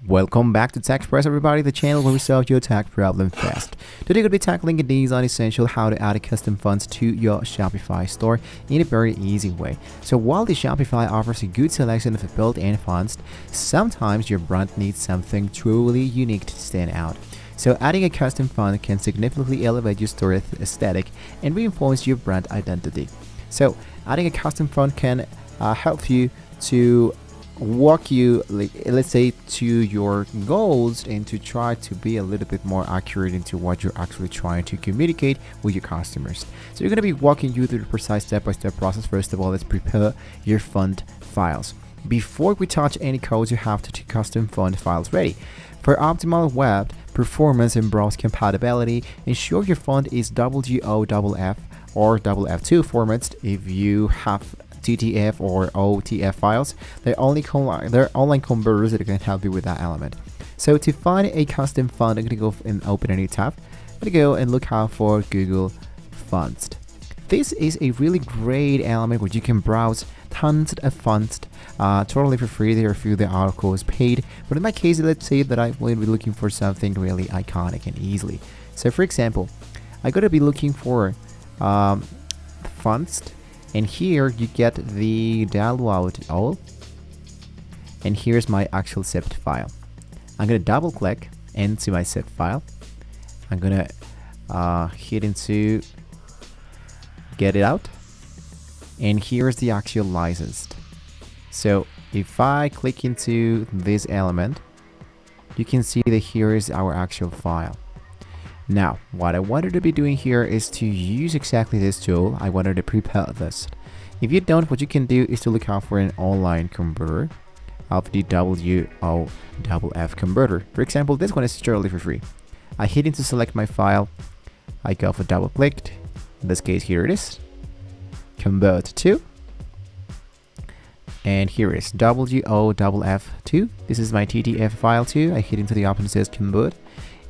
Welcome back to Tech Press, everybody, the channel where we solve your tech problem fast. Today we're going to be tackling a design essential how to add custom fonts to your Shopify store in a very easy way. So while the Shopify offers a good selection of built-in fonts, sometimes your brand needs something truly unique to stand out. So adding a custom font can significantly elevate your store aesthetic and reinforce your brand identity. So adding a custom font can help you to walk you, let's say, to your goals and to try to be a little bit more accurate into what you're actually trying to communicate with your customers. So you're going to be walking you through the precise step-by-step process. First of all, let's prepare your font files. Before we touch any codes, you have to custom font files ready. For optimal web performance and browse compatibility, ensure your font is WOFF or FF2 formats. If you have TTF or OTF files, they're online converters that can help you with that element. So to find a custom font, I'm going to go and open a new tab. I'm going to go and look out for Google Fonts. This is a really great element where you can browse tons of fonts totally for free. There are a few that are of course paid, but in my case, let's say that I will be looking for something really iconic and easily. So for example, I'm going to be looking for fonts. And here you get the download all, and here's my actual zipped file. I'm gonna double click into my zip file. I'm gonna hit into get it out, and here's the actual license. So if I click into this element, you can see that here is our actual file. Now, what I wanted to be doing here is to use exactly this tool. I wanted to prepare this. If you don't, what you can do is to look out for an online converter of the WOFF converter. For example, this one is totally for free. I hit into select my file. I go for double clicked. In this case, here it is. Convert to. And here is WOFF2. This is my TTF file too. I hit into the option that says convert.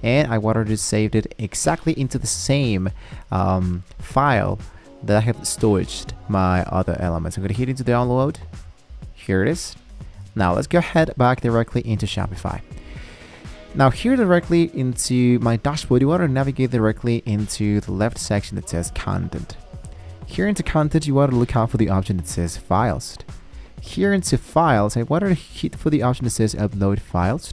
And I wanted to save it exactly into the same file that I have stored my other elements. I'm going to hit into download. Here it is. Now let's go ahead back directly into Shopify. Now here directly into my dashboard, you want to navigate directly into the left section that says content. Here into content, you want to look out for the option that says files. Here into files, I wanted to hit for the option that says upload files.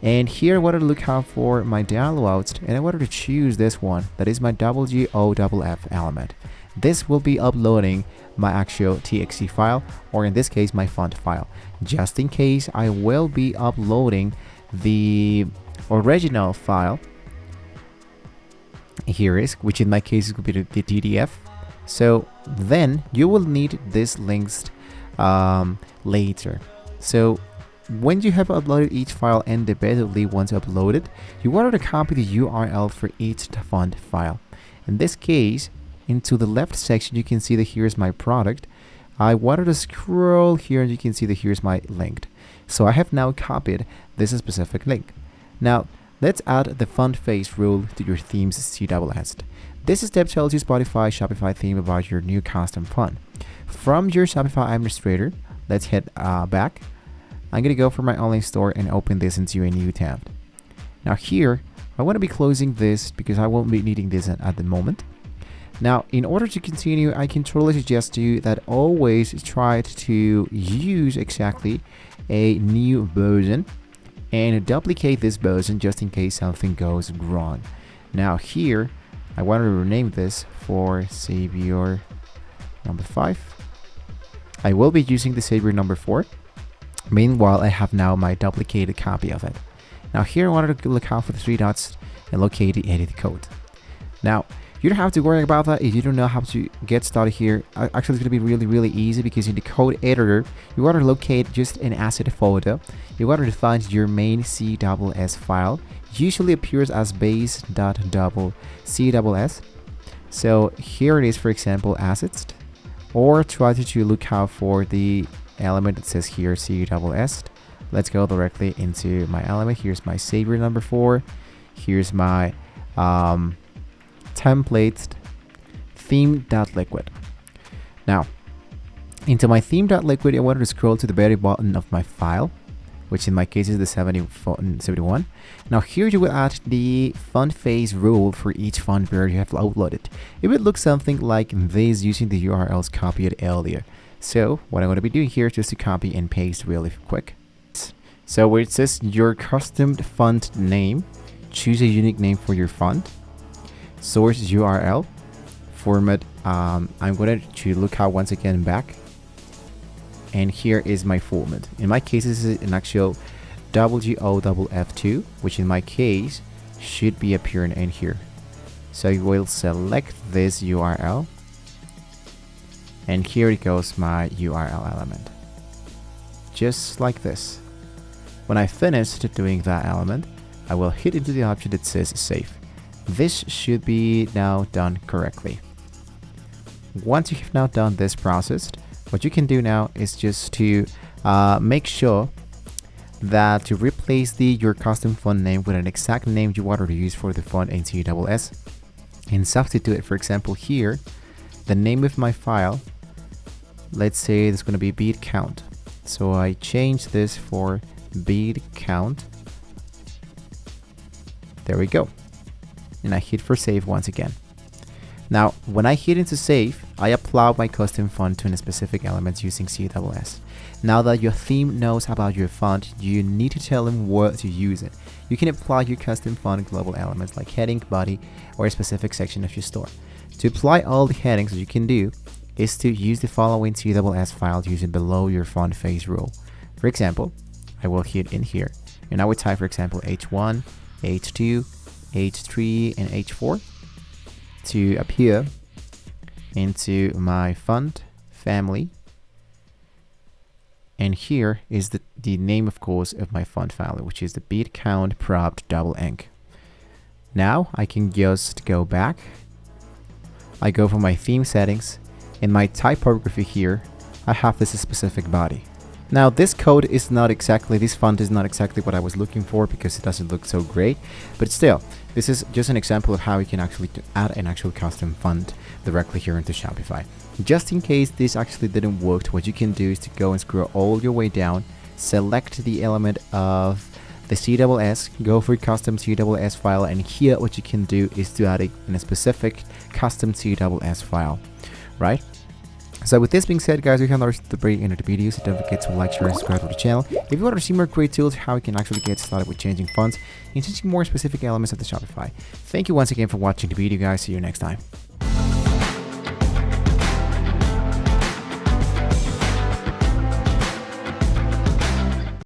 And here I wanted to look out for my downloads, and I wanted to choose this one, that is my WOFF element. This will be uploading my actual TXT file, or in this case my font file. Just in case, I will be uploading the original file. Here is, which in my case it could be the TDF. So then you will need this links later. So when you have uploaded each file independently once uploaded, you wanted to copy the URL for each font file. In this case, into the left section, you can see that here's my product. I wanted to scroll here and you can see that here's my link. So I have now copied this specific link. Now let's add the font face rule to your theme's CSS. This step tells you Shopify theme about your new custom font. From your Shopify administrator, let's head back. I'm going to go for my online store and open this into a new tab. Now here, I want to be closing this because I won't be needing this at the moment. Now, in order to continue, I can totally suggest to you that always try to use exactly a new version and duplicate this version just in case something goes wrong. Now here, I want to rename this for Savior number 5. I will be using the Savior number 4. Meanwhile, I have now my duplicated copy of it. Now here I wanted to look out for the 3 dots and locate the edit code. Now, you don't have to worry about that if you don't know how to get started here. Actually, it's going to be really easy because in the code editor, you want to locate just an asset folder. You want to find your main CSS file. Usually appears as base.CSS. So here it is, for example, assets. Or try to look out for the element that says here CSS. Let's go directly into my element. Here's my Savior number 4. Here's my template theme.liquid. Now into my theme.liquid, I wanted to scroll to the very bottom of my file which in my case is the 71. Now here you will add the font face rule for each font where you have uploaded. It would look something like this using the URLs copied earlier. So what I'm going to be doing here is just to copy and paste really quick. So where it says your custom font name, choose a unique name for your font, source URL, format. I'm going to look out once again back. And here is my format. In my case, this is an actual WOFF2, which in my case should be appearing in here. So you will select this URL, and here it goes, my URL element. Just like this. When I finished doing that element, I will hit into the option that says save. This should be now done correctly. Once you have now done this process, what you can do now is just to make sure that to replace your custom font name with an exact name you want to use for the font in CSS, and substitute, for example, here the name of my file. Let's say it's going to be bead count. So I change this for bead count. There we go. And I hit for save once again. Now, when I hit into save, I apply my custom font to a specific element using CSS. Now that your theme knows about your font, you need to tell them where to use it. You can apply your custom font global elements like heading, body, or a specific section of your store. To apply all the headings, what you can do is to use the following CSS file using below your font face rule. For example, I will hit in here, and I would type, for example, H1, H2, H3, and H4 to appear into my font family. And here is the name, of course, of my font family, which is the bead count propped double ink. Now I can just go back. I go for my theme settings. In my typography here, I have this specific body. Now this code is not exactly, this font is not exactly what I was looking for because it doesn't look so great, but still, this is just an example of how you can actually add an actual custom font directly here into Shopify. Just in case this actually didn't work, what you can do is to go and scroll all your way down, select the element of the CSS, go for custom CSS file, and here what you can do is to add a specific custom CSS file, right? So with this being said, guys, we can learn the very end of the video, so don't forget to like, share, and subscribe to the channel. If you want to see more great tools, how you can actually get started with changing fonts and changing more specific elements of the Shopify. Thank you once again for watching the video, guys. See you next time.